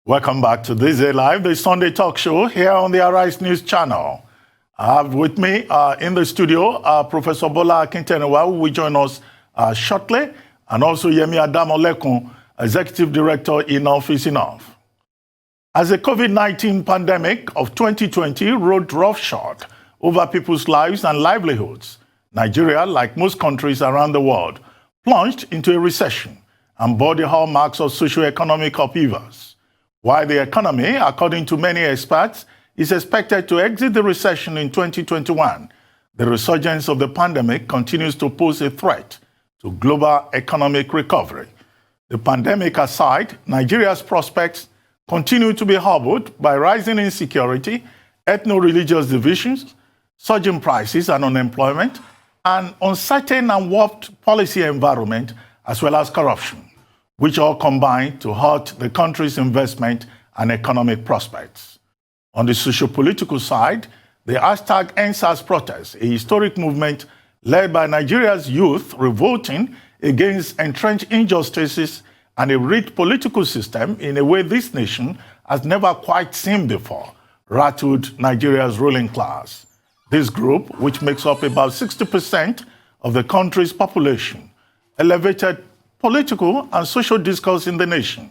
Welcome back to This Day Live, the Sunday talk show here on the Arise News channel. I have with me in the studio Professor Bola Akintenewa, who will join us shortly, and also Yemi Adamolekun, Executive Director, Enough is Enough. As the COVID-19 pandemic of 2020 rode roughshod over people's lives and livelihoods, Nigeria, like most countries around the world, plunged into a recession and bore the hallmarks of socio-economic upheavals. While the economy, according to many experts, is expected to exit the recession in 2021, the resurgence of the pandemic continues to pose a threat to global economic recovery. The pandemic aside, Nigeria's prospects continue to be hobbled by rising insecurity, ethno-religious divisions, surging prices and unemployment, an uncertain and warped policy environment, as well as corruption, which all combine to hurt the country's investment and economic prospects. On the socio-political side, the hashtag #EndSARS protest, a historic movement led by Nigeria's youth revolting against entrenched injustices and a rigged political system in a way this nation has never quite seen before, rattled Nigeria's ruling class. This group, which makes up about 60% of the country's population, elevated political and social discourse in the nation,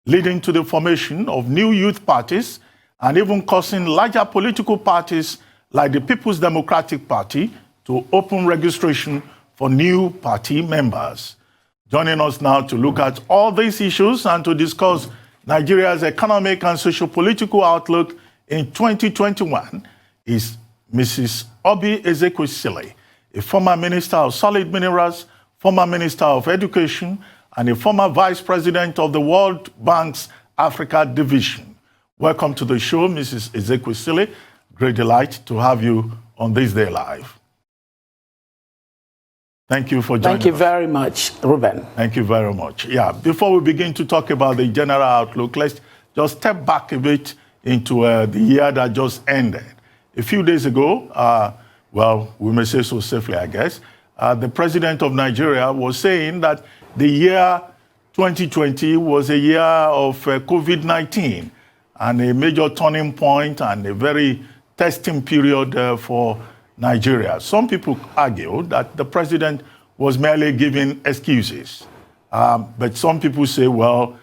leading to the formation of new youth parties and even causing larger political parties like the People's Democratic Party to open registration for new party members. Joining us now to look at all these issues and to discuss Nigeria's economic and socio-political outlook in 2021 is Mrs. Oby Ezekwesili, a former Minister of Solid Minerals, former Minister of Education, and a former Vice President of the World Bank's Africa Division. Welcome to the show, Mrs. Ezekwesili. Great delight to have you on This Day Live. Thank you for joining us. Thank you very much, Ruben. Thank you very much. Yeah, before we begin to talk about the general outlook, let's just step back a bit into the year that just ended. A few days ago, well, we may say so safely, I guess, the president of Nigeria was saying that the year 2020 was a year of COVID-19 and a major turning point and a very testing period for Nigeria. Some people argue that the president was merely giving excuses. But some people say, well,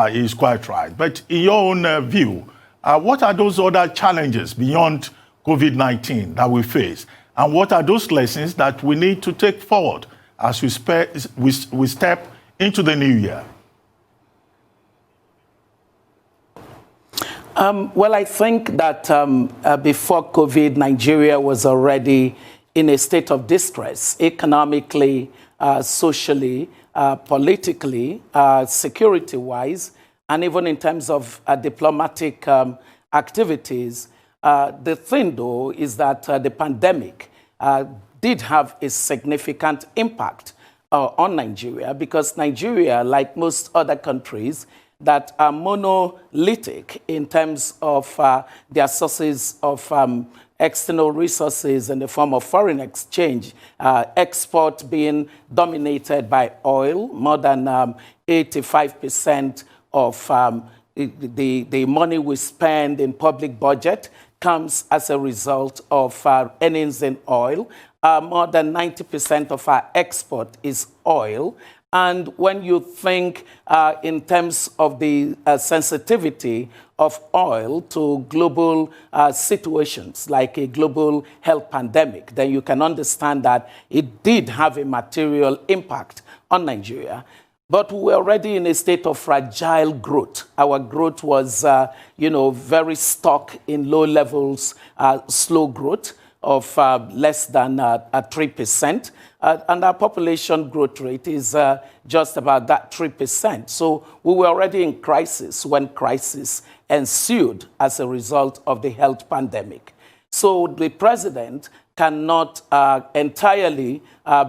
he's quite right. But in your own view, what are those other challenges beyond COVID-19 that we face? And what are those lessons that we need to take forward as we step into the new year? Well, I think that before COVID, Nigeria was already in a state of distress, economically, socially, politically, security-wise, and even in terms of diplomatic activities. The thing, though, is that the pandemic did have a significant impact on Nigeria, because Nigeria, like most other countries that are monolithic in terms of their sources of external resources in the form of foreign exchange, export being dominated by oil, more than 85% of the money we spend in public budget comes as a result of earnings in oil. More than 90% of our export is oil. And when you think in terms of the sensitivity of oil to global situations like a global health pandemic, then you can understand that it did have a material impact on Nigeria. But we were already in a state of fragile growth. Our growth was, very stuck in low levels, slow growth of less than 3%. And our population growth rate is just about that 3%. So we were already in crisis when crisis ensued as a result of the health pandemic. So the president cannot entirely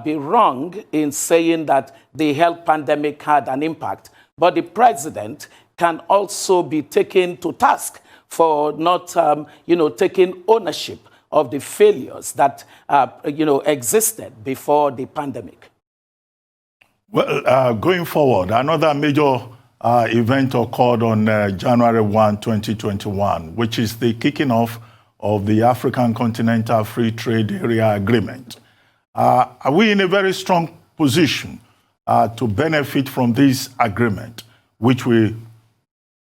be wrong in saying that the health pandemic had an impact. But the president can also be taken to task for not, taking ownership of the failures that, existed before the pandemic. Well, going forward, another major event occurred on January 1, 2021, which is the kicking off of the African Continental Free Trade Area Agreement. Are we in a very strong position to benefit from this agreement, which we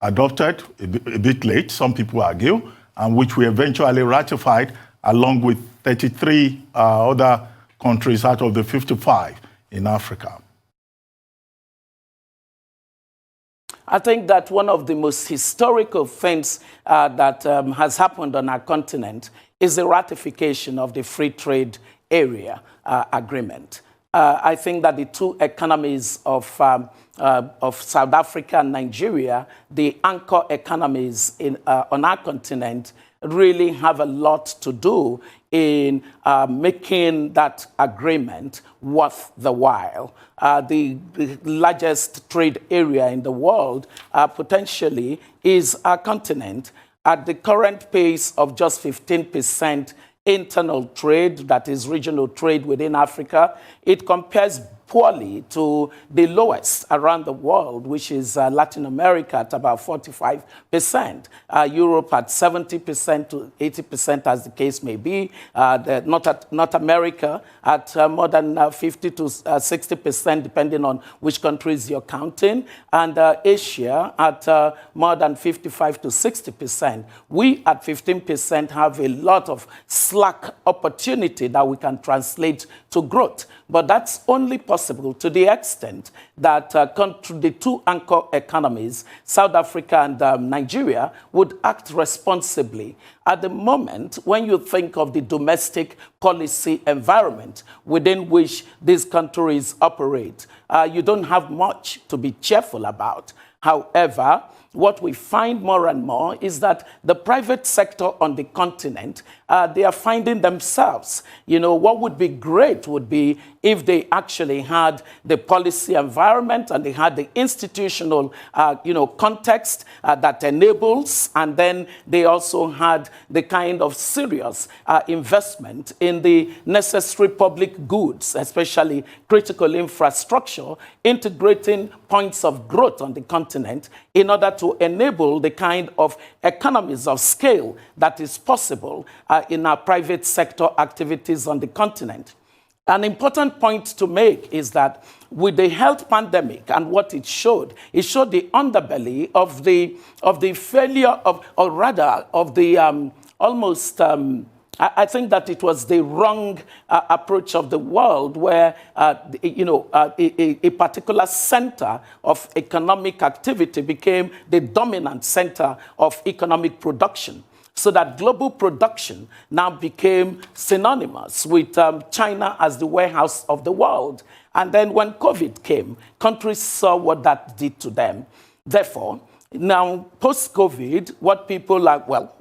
adopted a bit late, some people argue, and which we eventually ratified along with 33 other countries out of the 55 in Africa? I think that one of the most historical things that has happened on our continent is the ratification of the Free Trade Area Agreement. I think that the two economies of South Africa and Nigeria, the anchor economies on our continent, really have a lot to do in making that agreement worth the while. The largest trade area in the world potentially is our continent. At the current pace of just 15% internal trade, that is regional trade within Africa, it compares poorly to the lowest around the world, which is Latin America at about 45%, Europe at 70% to 80%, as the case may be, North America at more than 50 to 60%, depending on which countries you're counting, and Asia at more than 55 to 60%. We at 15% have a lot of slack opportunity that we can translate to growth. But that's only possible to the extent that the two anchor economies, South Africa and Nigeria, would act responsibly. At the moment, when you think of the domestic policy environment within which these countries operate, you don't have much to be cheerful about. However, what we find more and more is that the private sector on the continent, they are finding themselves. You know, what would be great would be if they actually had the policy environment and they had the institutional, context that enables, and then they also had the kind of serious investment in the necessary public goods, especially critical infrastructure, integrating points of growth on the continent in order to enable the kind of economies of scale that is possible in our private sector activities on the continent. An important point to make is that with the health pandemic and what it showed the underbelly of the failure of, or rather of the I think that it was the wrong approach of the world where, a particular center of economic activity became the dominant center of economic production. So that global production now became synonymous with China as the warehouse of the world. And then when COVID came, countries saw what that did to them. Therefore, now, post-COVID, what people are, well,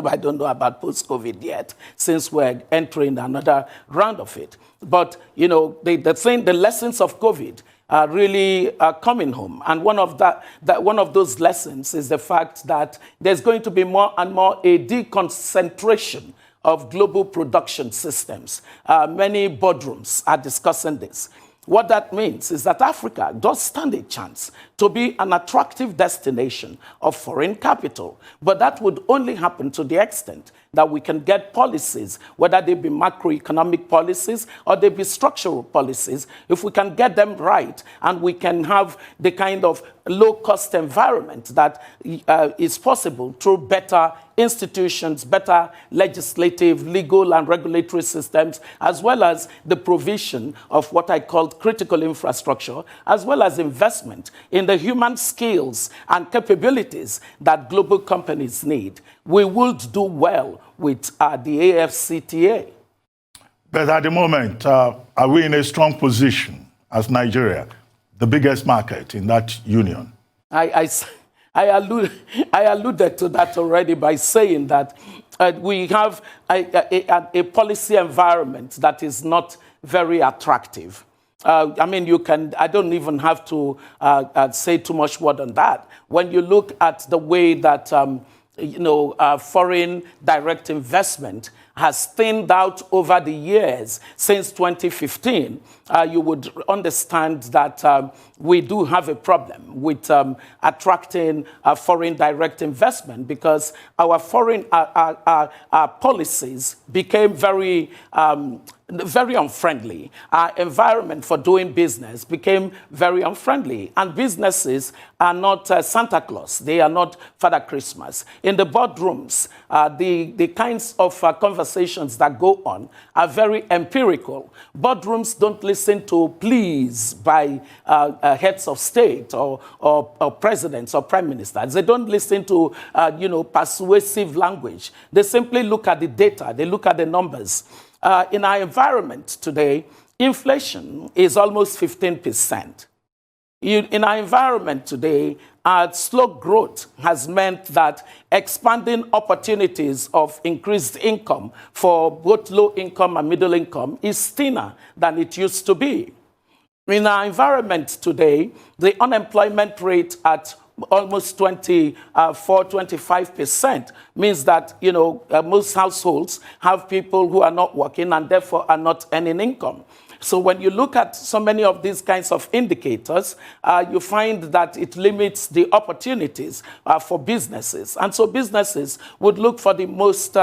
I don't know about post-COVID yet, since we're entering another round of it. But, the lessons of COVID are really coming home. And one of those lessons is the fact that there's going to be more and more a deconcentration of global production systems. Many boardrooms are discussing this. What that means is that Africa does stand a chance to be an attractive destination of foreign capital. But that would only happen to the extent that we can get policies, whether they be macroeconomic policies or they be structural policies, if we can get them right and we can have the kind of low-cost environment that is possible through better institutions, better legislative, legal, and regulatory systems, as well as the provision of what I call critical infrastructure, as well as investment in the human skills and capabilities that global companies need. We would do well with the AFCTA. But at the moment, are we in a strong position as Nigeria, the biggest market in that union? I alluded to that already by saying that we have a policy environment that is not very attractive. I don't even have to say too much word on that. When you look at the way that foreign direct investment has thinned out over the years since 2015, you would understand that we do have a problem with attracting foreign direct investment, because our foreign policies became very unfriendly. Our environment for doing business became very unfriendly. And businesses are not Santa Claus. They are not Father Christmas. In the boardrooms, the kinds of conversations that go on are very empirical. Boardrooms don't listen to pleas by heads of state or presidents or prime ministers. They don't listen to persuasive language. They simply look at the data. They look at the numbers. In our environment today, inflation is almost 15%. In our environment today, our slow growth has meant that expanding opportunities of increased income for both low income and middle income is thinner than it used to be. In our environment today, the unemployment rate at almost 25% means that, most households have people who are not working and therefore are not earning income. So when you look at so many of these kinds of indicators, you find that it limits the opportunities for businesses. And so businesses would look for the most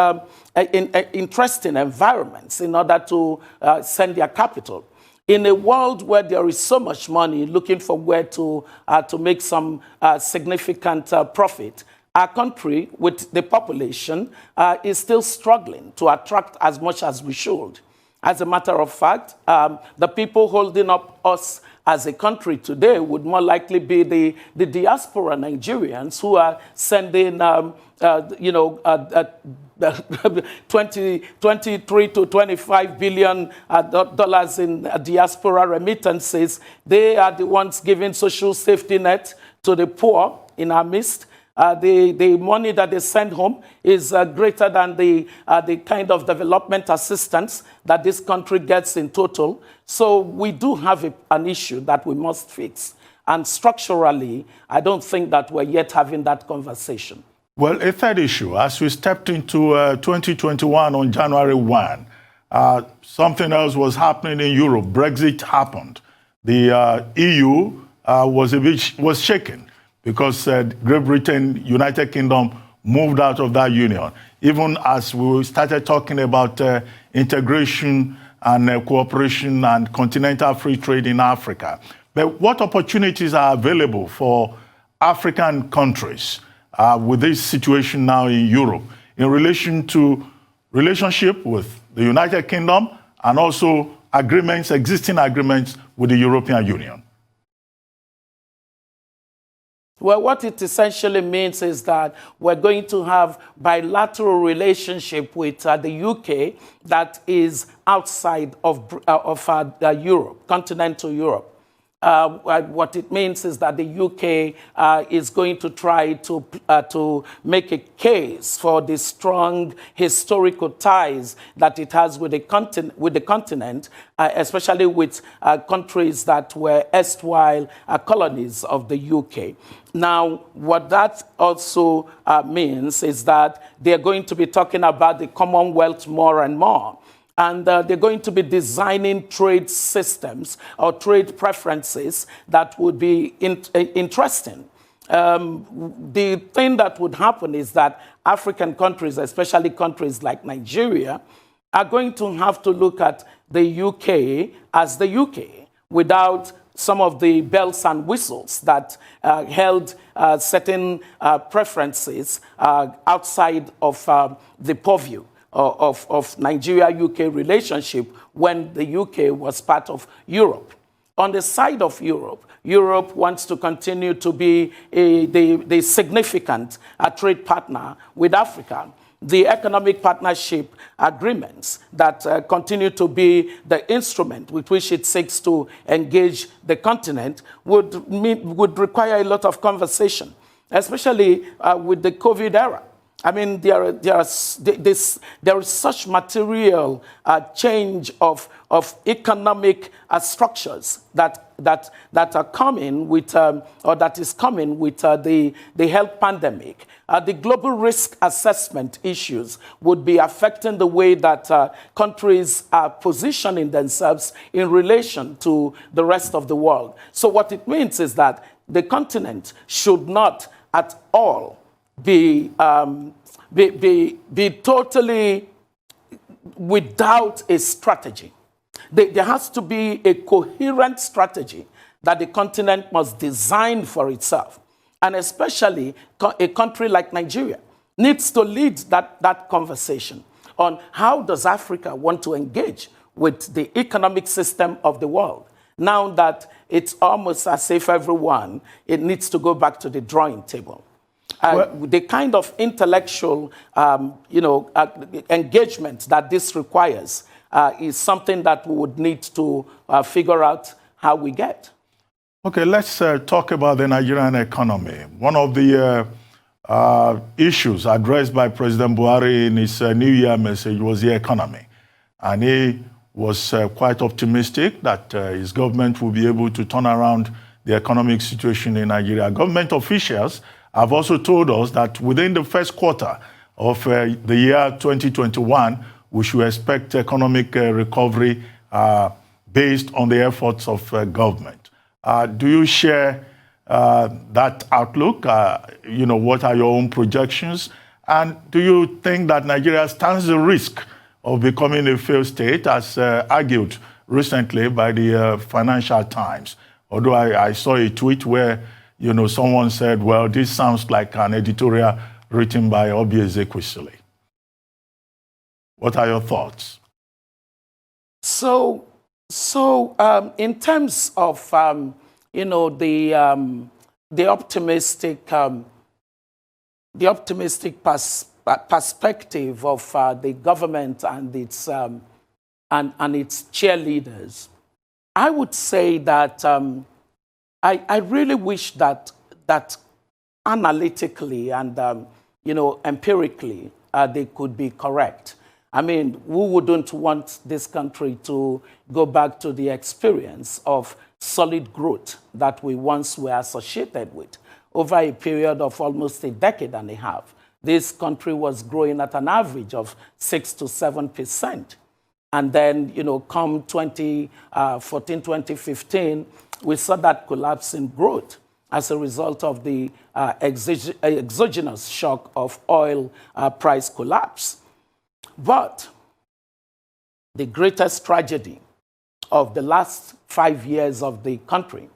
interesting environments in order to send their capital. In a world where there is so much money looking for where to make some significant profit, our country, with the population, is still struggling to attract as much as we should. As a matter of fact, the people holding up us as a country today would more likely be the diaspora Nigerians who are sending 23 to 25 billion dollars in diaspora remittances. They are the ones giving social safety net to the poor in our midst. The money that they send home is greater than the kind of development assistance that this country gets in total. So we do have an issue that we must fix. And structurally, I don't think that we're yet having that conversation. Well, a third issue, as we stepped into 2021 on January 1, something else was happening in Europe. Brexit happened. The EU was shaken because Great Britain, United Kingdom moved out of that union. Even as we started talking about integration and cooperation and continental free trade in Africa. But what opportunities are available for African countries with this situation now in Europe in relation to relationship with the United Kingdom and also existing agreements with the European Union? Well, what it essentially means is that we're going to have bilateral relationship with the UK that is outside of Europe, continental Europe. What it means is that the UK is going to try to make a case for the strong historical ties that it has with the continent, especially with countries that were erstwhile colonies of the UK. Now, what that also means is that they're going to be talking about the Commonwealth more and more. And they're going to be designing trade systems or trade preferences that would be interesting. The thing that would happen is that African countries, especially countries like Nigeria, are going to have to look at the UK as the UK without some of the bells and whistles that held certain preferences outside of the purview of Nigeria-UK relationship when the UK was part of Europe. On the side of Europe, Europe wants to continue to be the significant trade partner with Africa. The economic partnership agreements that continue to be the instrument with which it seeks to engage the continent would require a lot of conversation, especially with the COVID era. I mean, there is such material change of economic structures that are coming with, or that is coming with the health pandemic. The global risk assessment issues would be affecting the way that countries are positioning themselves in relation to the rest of the world. So what it means is that the continent should not at all be totally without a strategy. There has to be a coherent strategy that the continent must design for itself. And especially a country like Nigeria needs to lead that conversation on how does Africa want to engage with the economic system of the world. Now that it's almost as if it needs to go back to the drawing table. The kind of intellectual, engagement that this requires is something that we would need to figure out how we get. Okay, let's talk about the Nigerian economy. One of the issues addressed by President Buhari in his New Year message was the economy. And he was quite optimistic that his government will be able to turn around the economic situation in Nigeria. Government officials have also told us that within the first quarter of the year 2021, we should expect economic recovery based on the efforts of government. Do you share that outlook? What are your own projections? And do you think that Nigeria stands the risk of becoming a failed state, as argued recently by the Financial Times? Although I saw a tweet where someone said, well, this sounds like an editorial written by Ezekwesili. What are your thoughts? So in terms of the optimistic perspective of the government and its cheerleaders, I would say that I really wish that analytically and empirically they could be correct. I mean, who wouldn't want this country to go back to the experience of solid growth that we once were associated with? Over a period of almost a decade and a half, this country was growing at an average of 6 to 7%. And then, come 2014, 2015, we saw that collapse in growth as a result of the exogenous shock of oil price collapse. But the greatest tragedy of the last 5 years of the country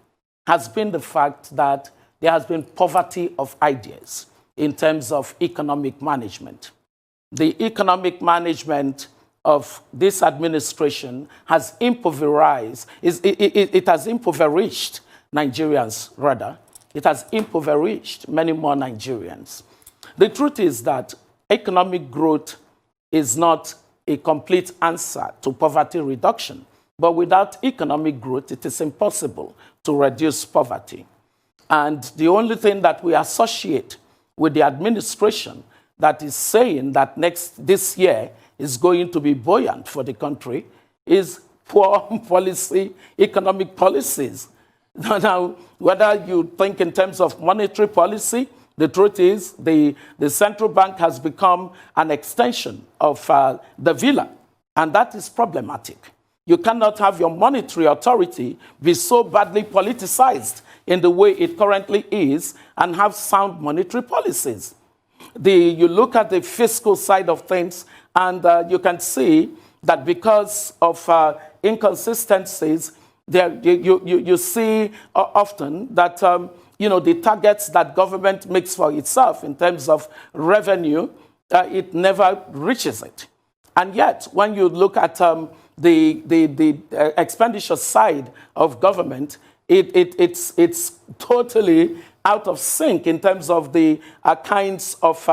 has been the fact that there has been poverty of ideas in terms of economic management. The economic management of this administration has impoverished, it has impoverished Nigerians, rather. It has impoverished many more Nigerians. The truth is that economic growth is not a complete answer to poverty reduction. But without economic growth, it is impossible to reduce poverty. And the only thing that we associate with the administration that is saying that this year is going to be buoyant for the country is poor policy, economic policies. Now, whether you think in terms of monetary policy, the truth is the central bank has become an extension of the villa, and that is problematic. You cannot have your monetary authority be so badly politicized in the way it currently is and have sound monetary policies. You look at the fiscal side of things, and you can see that because of inconsistencies, you see often that the targets that government makes for itself in terms of revenue, it never reaches it. And yet, when you look at the expenditure side of government, it's totally out of sync in terms of the kinds of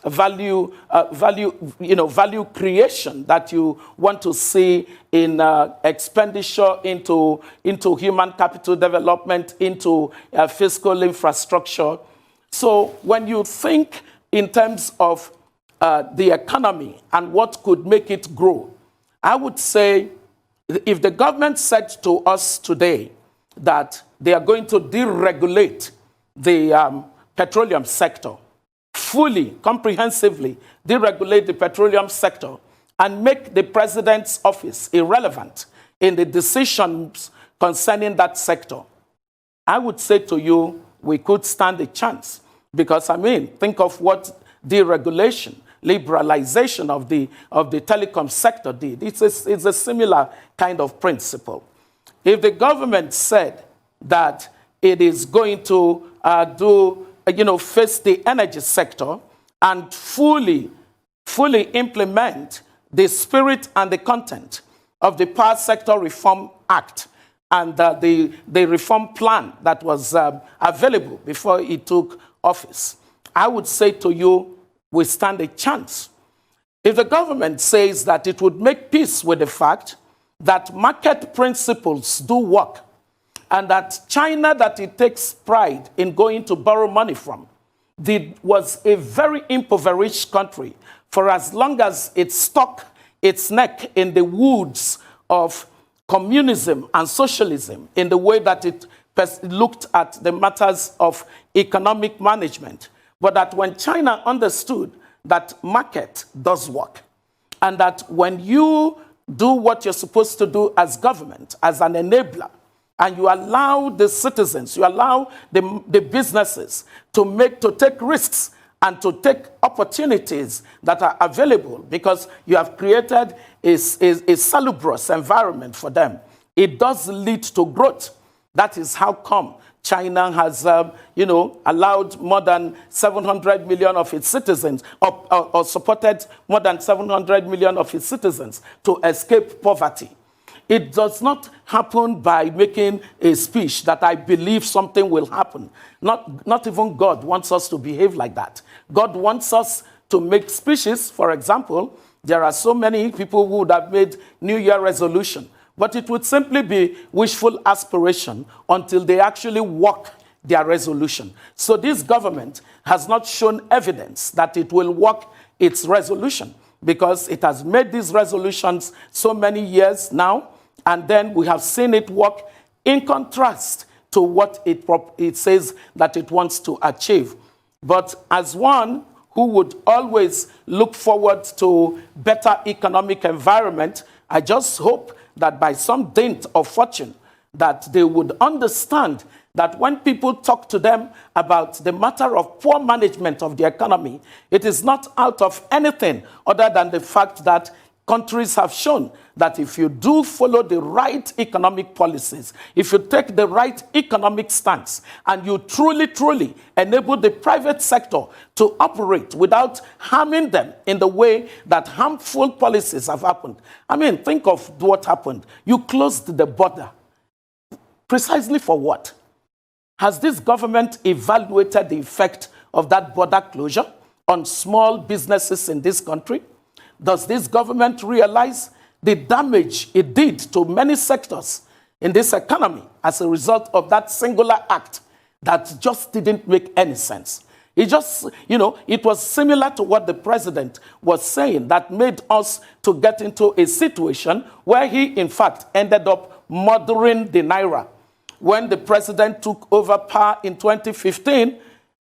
value creation that you want to see in expenditure into human capital development, into fiscal infrastructure. So when you think in terms of the economy and what could make it grow, I would say if the government said to us today that they are going to deregulate the petroleum sector, fully, comprehensively deregulate the petroleum sector and make the president's office irrelevant in the decisions concerning that sector, I would say to you, we could stand a chance. Because, I mean, think of what deregulation, liberalization of the telecom sector did. It's a similar kind of principle. If the government said that it is going to face the energy sector and fully implement the spirit and the content of the Power Sector Reform Act and the reform plan that was available before he took office, I would say to you, we stand a chance. If the government says that it would make peace with the fact that market principles do work, and that China, that it takes pride in going to borrow money from, was a very impoverished country for as long as it stuck its neck in the woods of communism and socialism in the way that it looked at the matters of economic management. But that when China understood that market does work, and that when you do what you're supposed to do as government, as an enabler, and you allow the citizens, you allow the businesses to take risks and to take opportunities that are available because you have created a salubrious environment for them, it does lead to growth. That is how come China has, allowed more than 700 million of its citizens, or supported more than 700 million of its citizens to escape poverty. It does not happen by making a speech that I believe something will happen. Not even God wants us to behave like that. God wants us to make speeches. For example, there are so many people who would have made New Year resolution, but it would simply be wishful aspiration until they actually work their resolution. So this government has not shown evidence that it will work its resolution, because it has made these resolutions so many years now, and then we have seen it work in contrast to what it says that it wants to achieve. But as one who would always look forward to better economic environment, I just hope that by some dint of fortune, that they would understand that when people talk to them about the matter of poor management of the economy, it is not out of anything other than the fact that countries have shown that if you do follow the right economic policies, if you take the right economic stance, and you truly enable the private sector to operate without harming them in the way that harmful policies have happened. I mean, think of what happened. You closed the border. Precisely for what? Has this government evaluated the effect of that border closure on small businesses in this country? Does this government realize the damage it did to many sectors in this economy as a result of that singular act that just didn't make any sense? It just, it was similar to what the president was saying that made us to get into a situation where he, in fact, ended up murdering the Naira. When the president took over power in 2015,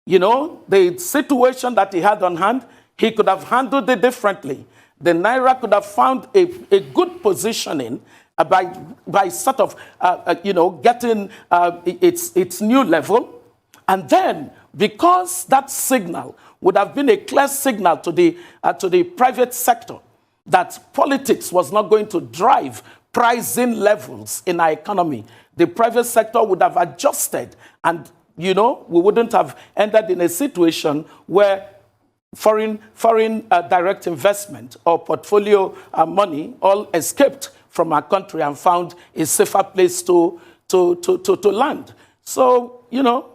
the situation that he had on hand, he could have handled it differently. The Naira could have found a good positioning by sort of, getting its new level. And then, because that signal would have been a clear signal to the private sector that politics was not going to drive pricing levels in our economy, the private sector would have adjusted, and we wouldn't have ended in a situation where foreign direct investment or portfolio money all escaped from our country and found a safer place to land. So,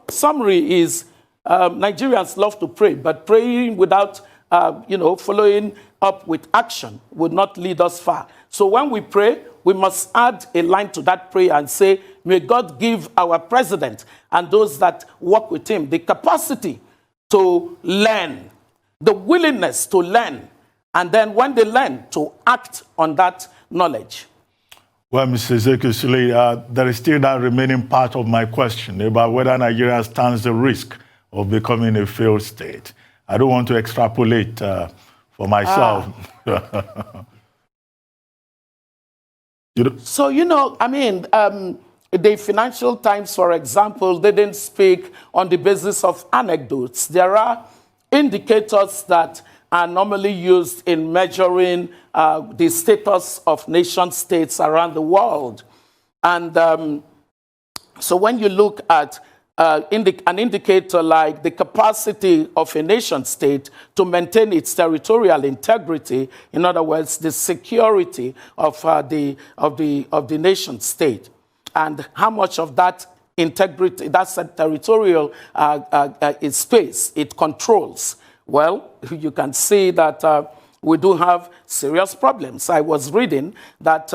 summary is Nigerians love to pray, but praying without, following up with action would not lead us far. So when we pray, we must add a line to that prayer and say, may God give our president and those that work with him the capacity to learn, the willingness to learn, and then when they learn, to act on that knowledge. Well, Mr. Ezekwesili, there is still that remaining part of my question about whether Nigeria stands the risk of becoming a failed state. I don't want to extrapolate for myself. So, the Financial Times, for example, they didn't speak on the basis of anecdotes. There are indicators that are normally used in measuring the status of nation states around the world. And so when you look at an indicator like the capacity of a nation state to maintain its territorial integrity, in other words, the security of the nation state, and how much of that integrity, that's territorial space it controls. Well, you can see that we do have serious problems. I was reading that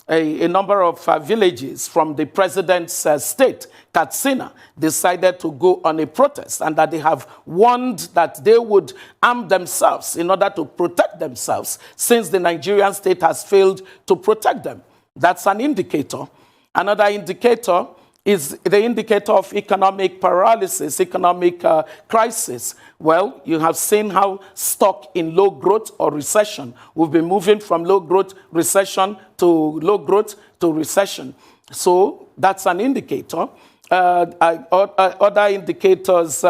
a number of villages from the president's state, Katsina, decided to go on a protest, and that they have warned that they would arm themselves in order to protect themselves, since the Nigerian state has failed to protect them. That's an indicator. Another indicator is the indicator of economic paralysis, economic crisis. Well, you have seen how stuck in low growth or recession. We've been moving from low growth recession to low growth to recession. So that's an indicator. Other indicators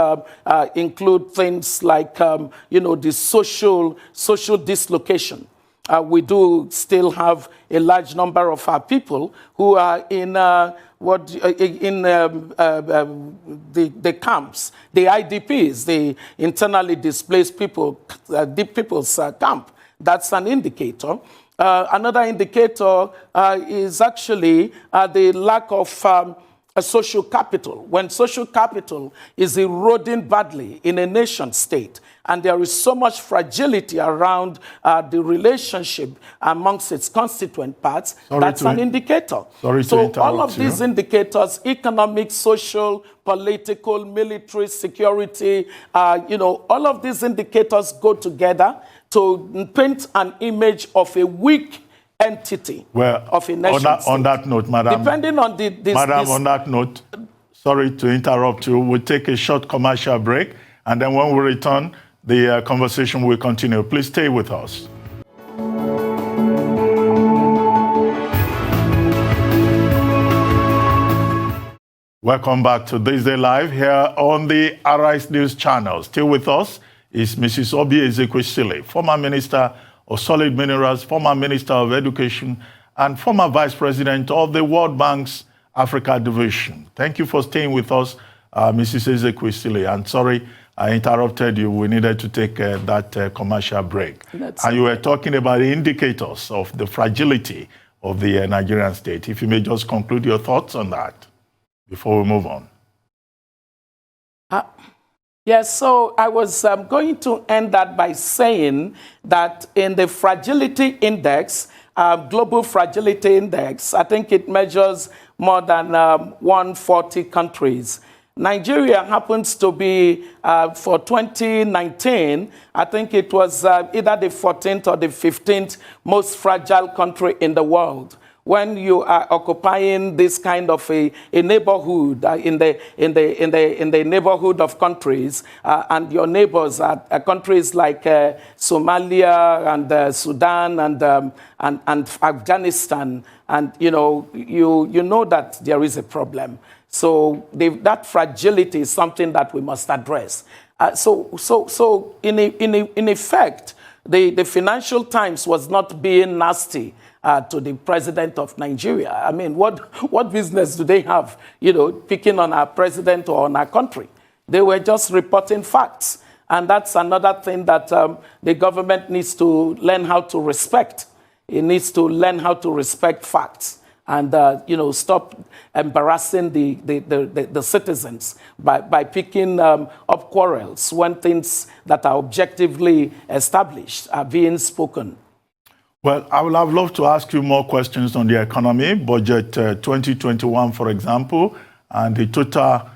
include things like, the social dislocation. We do still have a large number of our people who are in the camps, the IDPs, the internally displaced people's camp. That's an indicator. Another indicator is actually the lack of social capital. When social capital is eroding badly in a nation state, and there is so much fragility around the relationship amongst its constituent parts, that's an indicator. So all of these indicators, economic, social, political, military, security, all of these indicators go together to paint an image of a weak entity of a nation state. On that note, Madam, depending on on that note, sorry to interrupt you, we'll take a short commercial break, and then when we return, the conversation will continue. Please stay with us. Welcome back to This Day Live here on the Arise News channel. Still with us is Mrs. Obi Ezekwesili, former Minister of Solid Minerals, former Minister of Education, and former Vice President of the World Bank's Africa Division. Thank you for staying with us, Mrs. Ezekwesili. And sorry, I interrupted you. We needed to take that commercial break. And you were talking about the indicators of the fragility of the Nigerian state. If you may just conclude your thoughts on that before we move on. Yes, so I was going to end that by saying that in the fragility index, global fragility index, I think it measures more than 140 countries. Nigeria happens to be, for 2019, I think it was either the 14th or the 15th most fragile country in the world. When you are occupying this kind of a neighborhood in the neighborhood of countries, and your neighbors are countries like Somalia and Sudan and Afghanistan, and you know that there is a problem. So that fragility is something that we must address. So in effect, the Financial Times was not being nasty to the president of Nigeria. I mean, what business do they have, picking on our president or on our country? They were just reporting facts. And that's another thing that the government needs to learn how to respect. It needs to learn how to respect facts and, stop embarrassing the citizens by picking up quarrels when things that are objectively established are being spoken. Well, I would have loved to ask you more questions on the economy, budget 2021, for example, and the total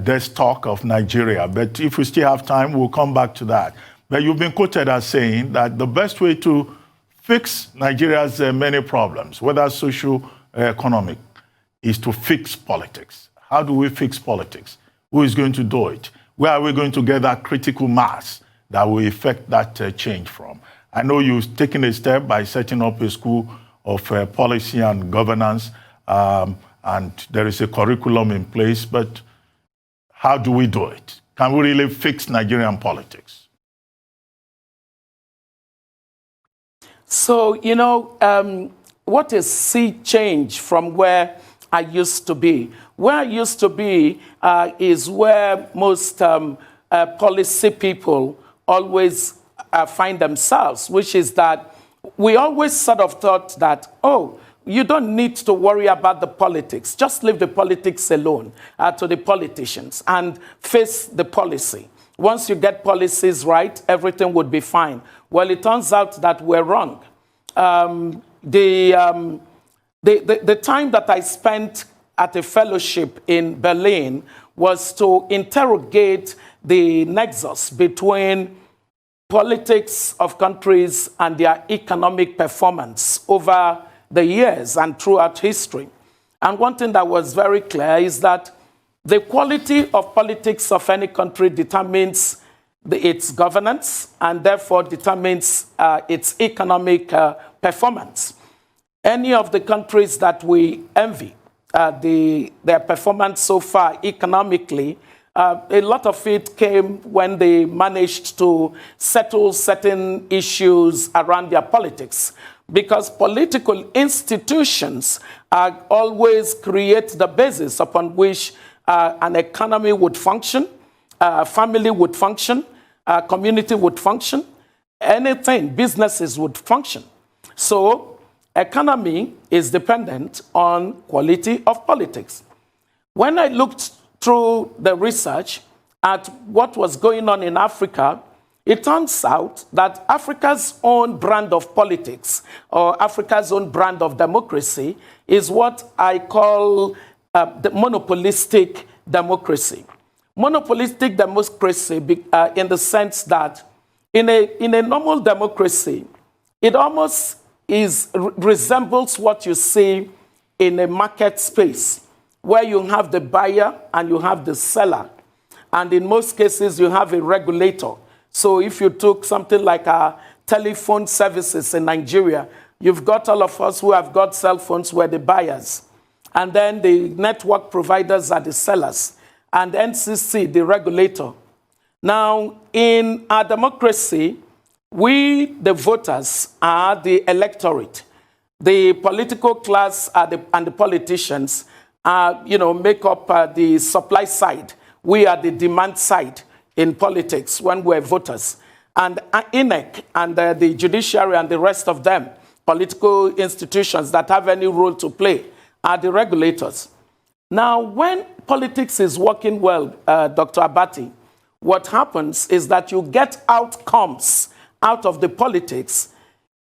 debt stock of Nigeria. But if we still have time, we'll come back to that. But you've been quoted as saying that the best way to fix Nigeria's many problems, whether socio-economic, is to fix politics. How do we fix politics? Who is going to do it? Where are we going to get that critical mass that will effect that change from? I know you've taken a step by setting up a school of policy and governance, and there is a curriculum in place, but how do we do it? Can we really fix Nigerian politics? So, you know, what is sea change from where I used to be? Where I used to be is where most policy people always find themselves, which is that we always sort of thought that, oh, you don't need to worry about the politics. Just leave the politics alone to the politicians and face the policy. Once you get policies right, everything would be fine. Well, it turns out that we're wrong. The time that I spent at a fellowship in Berlin was to interrogate the nexus between politics of countries and their economic performance over the years and throughout history. And one thing that was very clear is that the quality of politics of any country determines its governance and therefore determines its economic performance. Any of the countries that we envy, their performance so far economically, a lot of it came when they managed to settle certain issues around their politics. Because political institutions always create the basis upon which an economy would function, family would function, community would function, anything, businesses would function. So economy is dependent on quality of politics. When I looked through the research at what was going on in Africa, it turns out that Africa's own brand of politics or Africa's own brand of democracy is what I call the monopolistic democracy. Monopolistic democracy in the sense that in a normal democracy, it almost resembles what you see in a market space where you have the buyer and you have the seller. And in most cases, you have a regulator. So if you took something like telephone services in Nigeria, you've got all of us who have got cell phones who are the buyers. And then the network providers are the sellers. And NCC, the regulator. Now, in our democracy, we, the voters, are the electorate. The political class and the politicians make up the supply side. We are the demand side in politics when we're voters. And INEC and the judiciary and the rest of them, political institutions that have any role to play, are the regulators. Now, when politics is working well, Dr. Abati, what happens is that you get outcomes out of the politics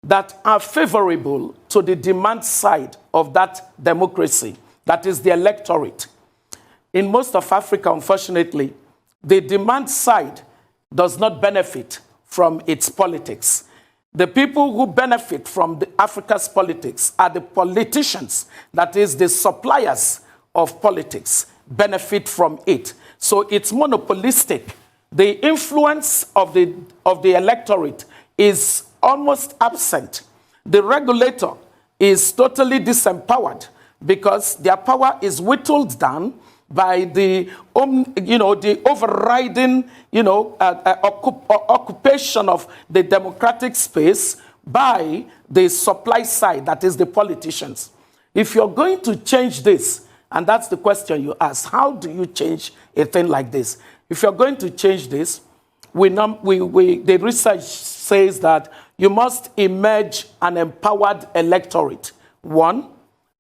that are favorable to the demand side of that democracy, that is the electorate. In most of Africa, unfortunately, the demand side does not benefit from its politics. The people who benefit from Africa's politics are the politicians, that is the suppliers of politics, benefit from it. So it's monopolistic. The influence of the electorate is almost absent. The regulator is totally disempowered because their power is whittled down by the overriding, occupation of the democratic space by the supply side, that is the politicians. If you're going to change this, and that's the question you asked, how do you change a thing like this? If you're going to change this, the research says that you must emerge an empowered electorate. 1.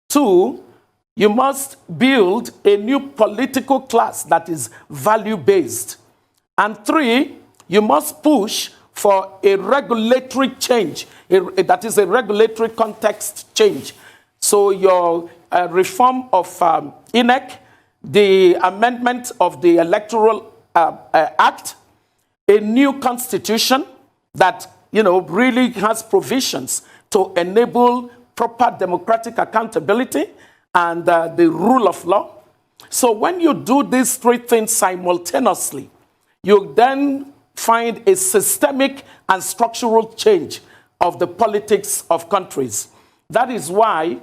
2, you must build a new political class that is value-based. And 3, you must push for a regulatory change, that is a regulatory context change. So your reform of INEC, the amendment of the Electoral Act, a new constitution, that, really has provisions to enable proper democratic accountability and the rule of law. So when you do these three things simultaneously, you then find a systemic and structural change of the politics of countries. That is why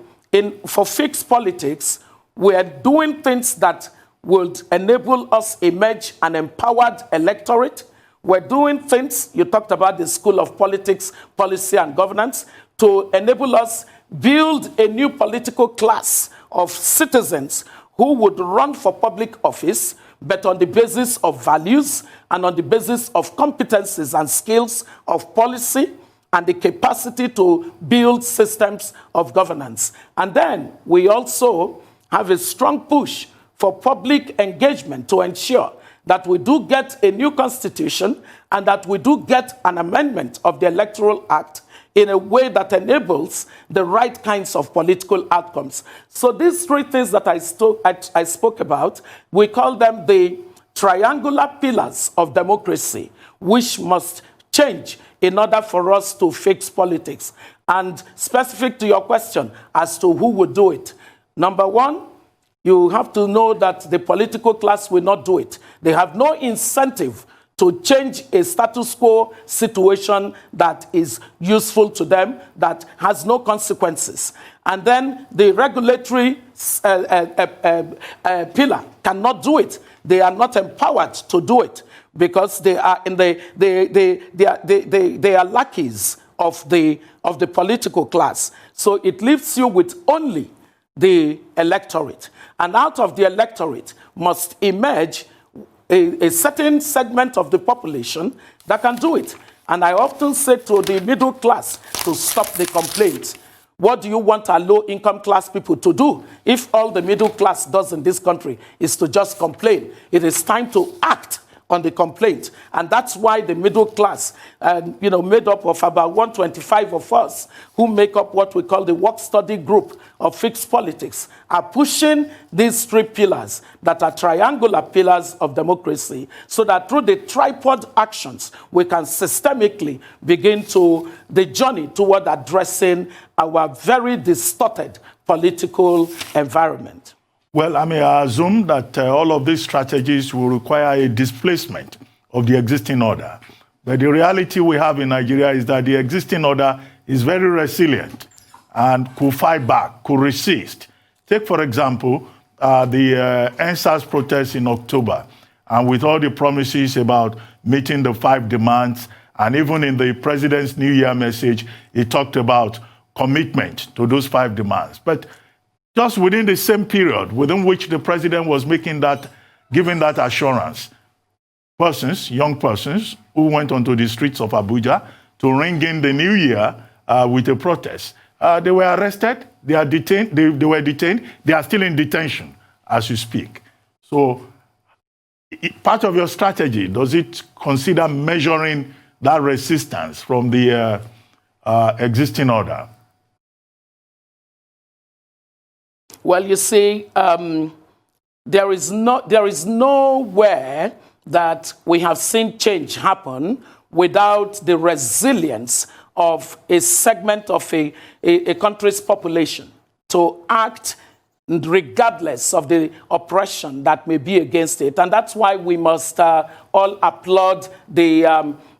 for fixed politics, we are doing things that would enable us emerge an empowered electorate. We're doing things, you talked about the School of Politics, Policy and Governance, to enable us build a new political class of citizens who would run for public office, but on the basis of values and on the basis of competencies and skills of policy and the capacity to build systems of governance. And then we also have a strong push for public engagement to ensure that we do get a new constitution and that we do get an amendment of the Electoral Act in a way that enables the right kinds of political outcomes. So these three things that I spoke about, we call them the triangular pillars of democracy, which must change in order for us to fix politics. And specific to your question as to who would do it, number one, you have to know that the political class will not do it. They have no incentive to change a status quo situation that is useful to them, that has no consequences. And then the regulatory pillar cannot do it. They are not empowered to do it because they are they are lackeys of the political class. So it leaves you with only the electorate. And out of the electorate must emerge a certain segment of the population that can do it. And I often say to the middle class to stop the complaints. What do you want our low-income class people to do? If all the middle class does in this country is to just complain, it is time to act on the complaint. And that's why the middle class, made up of about 125 of us who make up what we call the work-study group of fixed politics, are pushing these three pillars that are triangular pillars of democracy so that through the tripod actions, we can systemically begin to the journey toward addressing our very distorted political environment. Well, I may assume that all of these strategies will require a displacement of the existing order. But the reality we have in Nigeria is that the existing order is very resilient and could fight back, could resist. Take, for example, the NSAS protests in October, and with all the promises about meeting the 5 demands, and even in the president's New Year message, he talked about commitment to those 5 demands. But just within the same period within which the president was giving that assurance, young persons who went onto the streets of Abuja to ring in the new year with a protest, they were arrested, they are detained, they were detained, they are still in detention as you speak. So part of your strategy, does it consider measuring that resistance from the existing order? Well, you see, there is nowhere that we have seen change happen without the resilience of a segment of a country's population to act regardless of the oppression that may be against it. And that's why we must all applaud the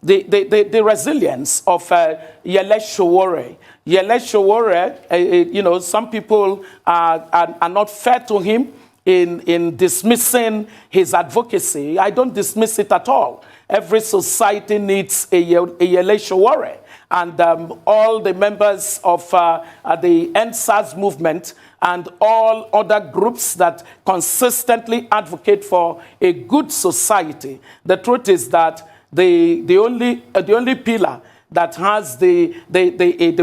resilience of Yele Sowore. Yele Sowore, some people are not fair to him in dismissing his advocacy. I don't dismiss it at all. Every society needs a Yele Sowore. And all the members of the NSAS movement and all other groups that consistently advocate for a good society. The truth is that the only pillar that has the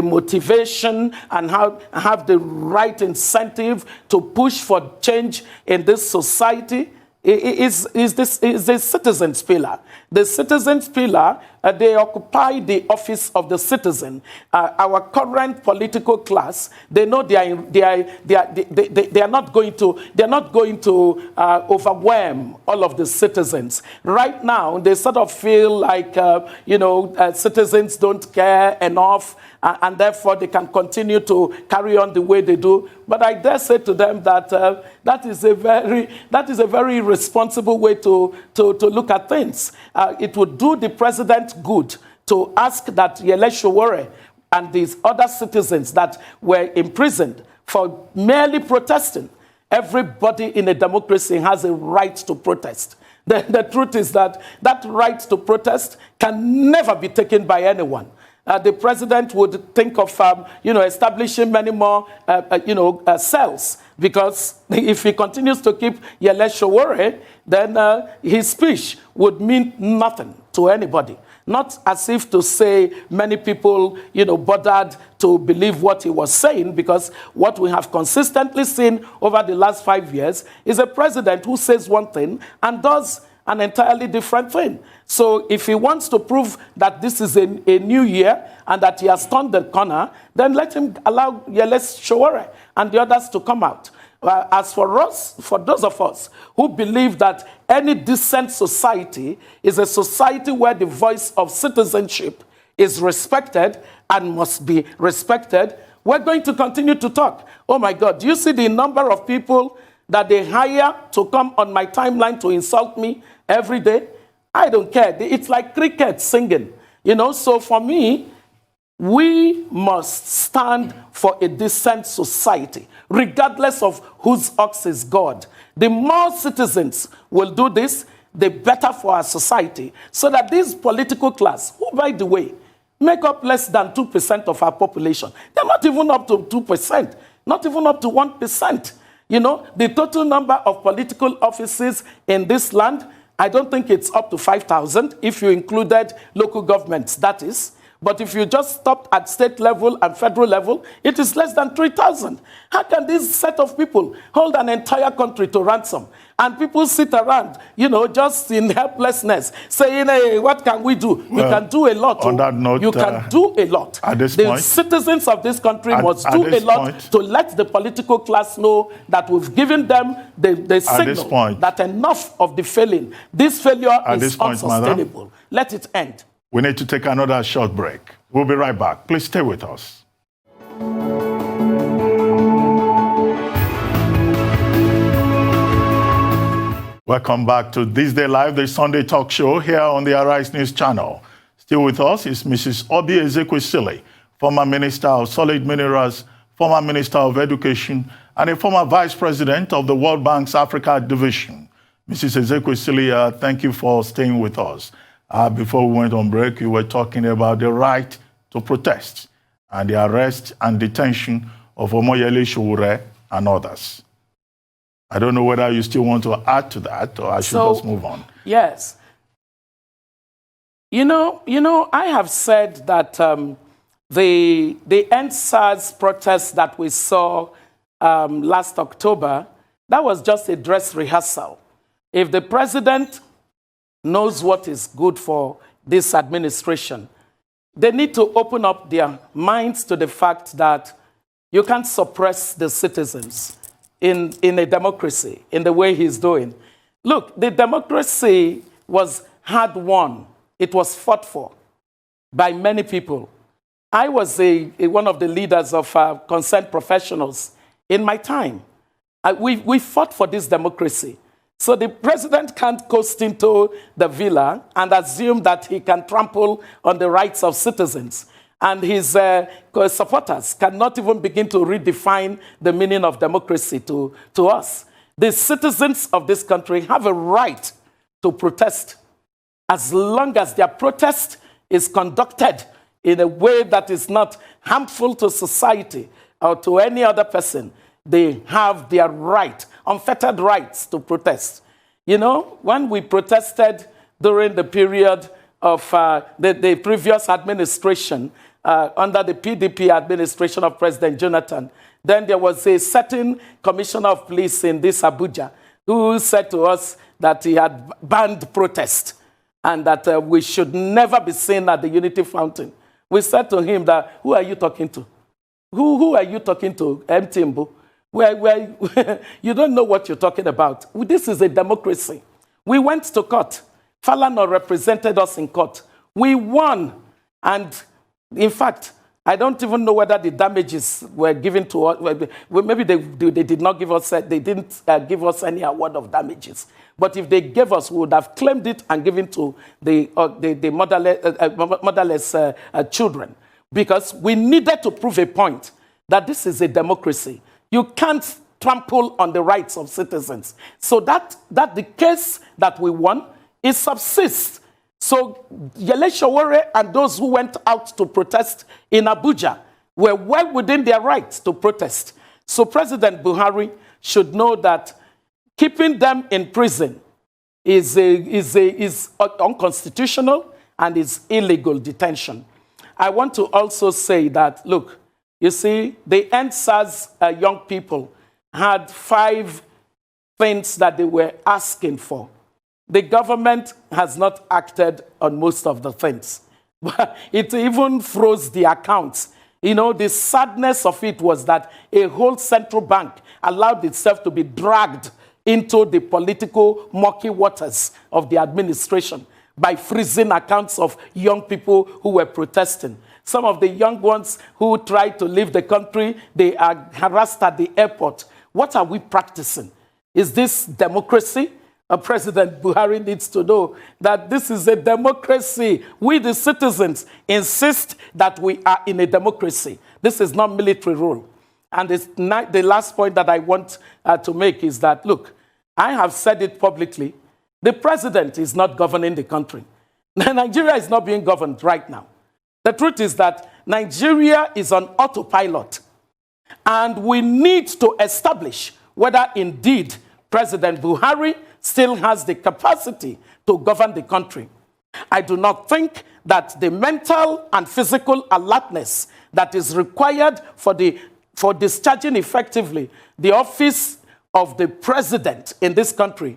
motivation and have the right incentive to push for change in this society is the citizens pillar. The citizens pillar they occupy the office of the citizen. Our current political class, they know they are not going to overwhelm all of the citizens. Right now, they sort of feel like citizens don't care enough, and therefore they can continue to carry on the way they do. But I dare say to them that that is a very responsible way to look at things. It would do the president good to ask that Yele Sowore and these other citizens that were imprisoned for merely protesting. Everybody in a democracy has a right to protest. The truth is that that right to protest can never be taken by anyone. The president would think of, establishing many more, cells, because if he continues to keep Yele Sowore, then his speech would mean nothing to anybody. Not as if to say many people, bothered to believe what he was saying, because what we have consistently seen over the last 5 years is a president who says one thing and does an entirely different thing. So if he wants to prove that this is a new year and that he has turned the corner, then let him allow Yele Sowore and the others to come out. As for us, for those of us who believe that any decent society is a society where the voice of citizenship is respected and must be respected, we're going to continue to talk. Oh my God, do you see the number of people that they hire to come on my timeline to insult me every day? I don't care. It's like cricket singing. So for me, we must stand for a decent society, regardless of whose ox is God. The more citizens will do this, the better for our society. So that this political class, who, by the way, make up less than 2% of our population, they're not even up to 2%, not even up to 1%. The total number of political offices in this land, I don't think it's up to 5,000, if you included local governments, that is. But if you just stopped at state level and federal level, it is less than 3,000. How can this set of people hold an entire country to ransom? And people sit around, just in helplessness, saying, hey, what can we do? You can do a lot. On that note, you can do a lot. At this the point, citizens of this country must do a lot to let the political class know that we've given them the signal that enough of the failing. This failure is unsustainable. Madam, let it end. We need to take another short break. We'll be right back. Please stay with us. Welcome back to This Day Live, the Sunday talk show here on the Arise News channel. Still with us is Mrs. Obi Ezekwesili, former Minister of Solid Minerals, former Minister of Education, and a former Vice President of the World Bank's Africa Division. Mrs. Ezekwesili, thank you for staying with us. Before we went on break, you were talking about the right to protest and the arrest and detention of Yele Sowore and others. I don't know whether you still want to add to that, or I should just move on. Yes. I have said that the EndSARS protests that we saw last October, that was just a dress rehearsal. If the president knows what is good for this administration, they need to open up their minds to the fact that you can't suppress the citizens in a democracy in the way he's doing. Look, the democracy was hard won. It was fought for by many people. I was one of the leaders of concerned professionals in my time. We fought for this democracy. So the president can't coast into the villa and assume that he can trample on the rights of citizens. And his supporters cannot even begin to redefine the meaning of democracy to us. The citizens of this country have a right to protest as long as their protest is conducted in a way that is not harmful to society or to any other person. They have their right, unfettered rights to protest. When we protested during the period of the previous administration, under the PDP administration of President Jonathan, then there was a certain commissioner of police in this Abuja who said to us that he had banned protest. and that we should never be seen at the Unity Fountain. We said to him that, who are you talking to? Who are you talking to, Mtimbu? You don't know what you're talking about. This is a democracy. We went to court. Falana represented us in court. We won. And in fact, I don't even know whether the damages were given to us. Maybe they did not give us, they didn't give us any award of damages. But if they gave us, we would have claimed it and given to the motherless children. Because we needed to prove a point that this is a democracy. You can't trample on the rights of citizens. So that the case that we won, it subsists. So Yele Sowore and those who went out to protest in Abuja were well within their rights to protest. So President Buhari should know that keeping them in prison is unconstitutional and is illegal detention. I want to also say that, look, you see, the NSAS young people had 5 things that they were asking for. The government has not acted on most of the things. But it even froze the accounts. You know, the sadness of it was that a whole central bank allowed itself to be dragged into the political murky waters of the administration by freezing accounts of young people who were protesting. Some of the young ones who tried to leave the country, they are harassed at the airport. What are we practicing? Is this democracy? President Buhari needs to know that this is a democracy. We, the citizens, insist that we are in a democracy. This is not military rule. And the last point that I want to make is that, look, I have said it publicly. The president is not governing the country. Nigeria is not being governed right now. The truth is that Nigeria is on autopilot. And we need to establish whether indeed President Buhari still has the capacity to govern the country. I do not think that the mental and physical alertness that is required for discharging effectively the office of the president in this country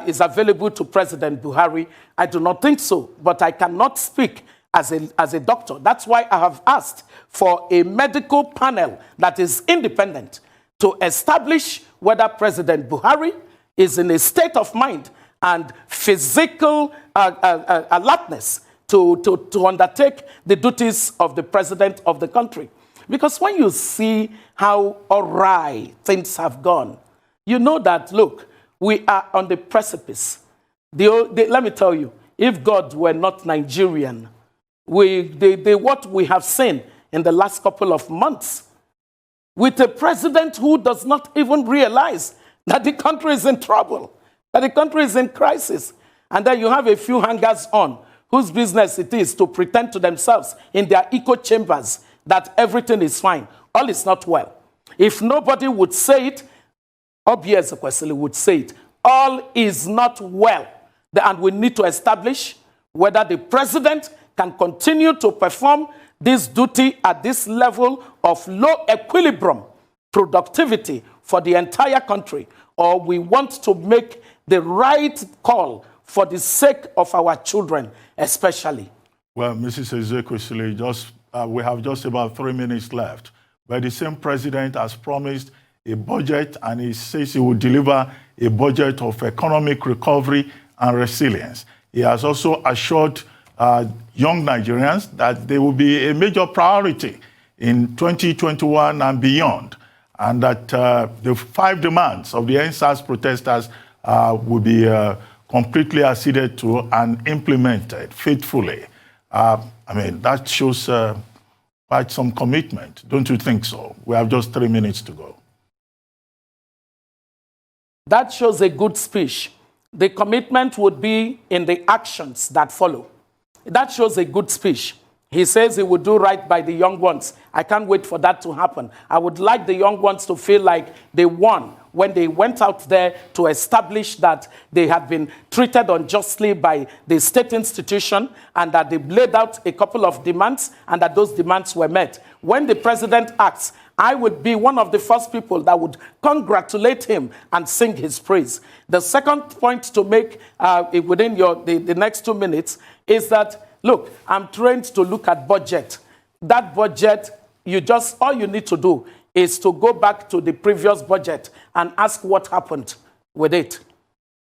is available to President Buhari. I do not think so, but I cannot speak as a doctor. That's why I have asked for a medical panel that is independent to establish whether President Buhari is in a state of mind and physical alertness to undertake the duties of the president of the country. Because when you see how awry things have gone, you know that, look, we are on the precipice. Let me tell you, if God were not Nigerian, what we have seen in the last couple of months, with a president who does not even realize that the country is in trouble, that the country is in crisis, and then you have a few hangers-on whose business it is to pretend to themselves in their echo chambers that everything is fine. All is not well. If nobody would say it, Ezekwesili would say it. All is not well. And we need to establish whether the president can continue to perform this duty at this level of low equilibrium productivity for the entire country, or we want to make the right call for the sake of our children, especially. Well, Mrs. Ezekwesili, we have just about 3 minutes left. But the same president has promised a budget, and he says he will deliver a budget of economic recovery and resilience. He has also assured young Nigerians that they will be a major priority in 2021 and beyond, and that the 5 demands of the NSAS protesters will be completely acceded to and implemented faithfully. I mean, that shows quite some commitment. Don't you think so? We have just 3 minutes to go. That shows a good speech. The commitment would be in the actions that follow. That shows a good speech. He says he would do right by the young ones. I can't wait for that to happen. I would like the young ones to feel like they won when they went out there to establish that they had been treated unjustly by the state institution, and that they laid out a couple of demands and that those demands were met. When the president acts I would be one of the first people that would congratulate him and sing his praise. The second point to make within the next 2 minutes is that, look, I'm trained to look at budget. That budget, all you need to do is to go back to the previous budget and ask what happened with it.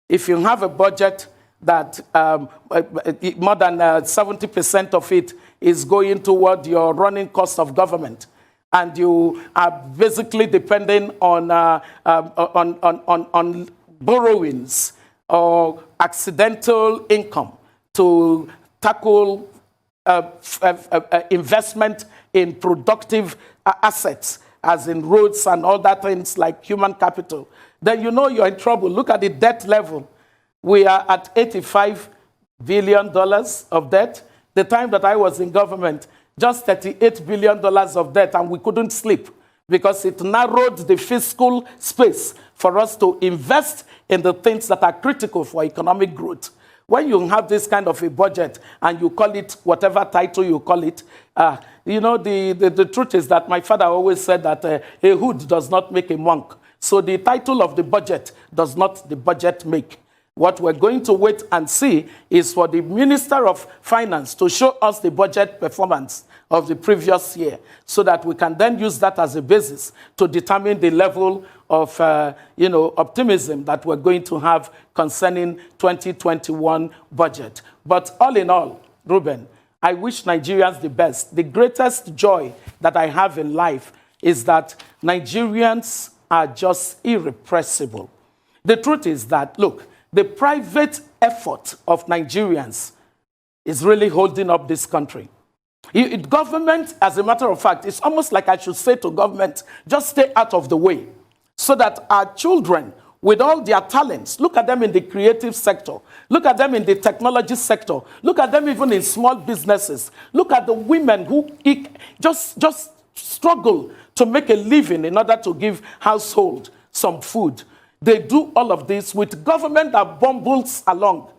If you have a budget that more than 70% of it is going toward your running cost of government, and you are basically depending on borrowings or accidental income to tackle investment in productive assets, as in roads and other things like human capital, then you know you're in trouble. Look at the debt level. We are at $85 billion of debt. The time that I was in government, just $38 billion of debt, and we couldn't sleep because it narrowed the fiscal space for us to invest in the things that are critical for economic growth. When you have this kind of a budget and you call it whatever title you call it, the truth is that my father always said that a hood does not make a monk. So the title of the budget does not the budget make. What we're going to wait and see is for the Minister of Finance to show us the budget performance of the previous year so that we can then use that as a basis to determine the level of optimism that we're going to have concerning 2021 budget. But all in all, Ruben, I wish Nigerians the best. The greatest joy that I have in life is that Nigerians are just irrepressible. The truth is that, look, the private effort of Nigerians is really holding up this country. Government, as a matter of fact, it's almost like I should say to government, just stay out of the way so that our children, with all their talents, look at them in the creative sector, look at them in the technology sector, look at them even in small businesses, look at the women who just struggle to make a living in order to give household some food. They do all of this with government that bumbles along.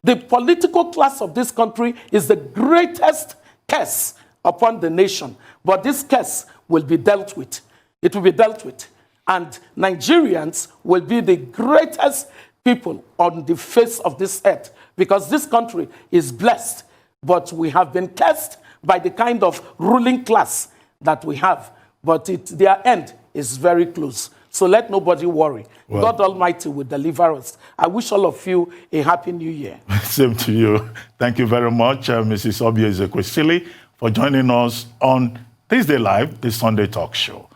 The political class of this country is the greatest curse upon the nation. But this curse will be dealt with. It will be dealt with. And Nigerians will be the greatest people on the face of this earth because this country is blessed. But we have been cursed by the kind of ruling class that we have. But their end is very close. So let nobody worry. Well, God Almighty will deliver us. I wish all of you a happy new year. Same to you. Thank you very much, Mrs. Ezekwesili, for joining us on Thursday Live, the Sunday Talk Show.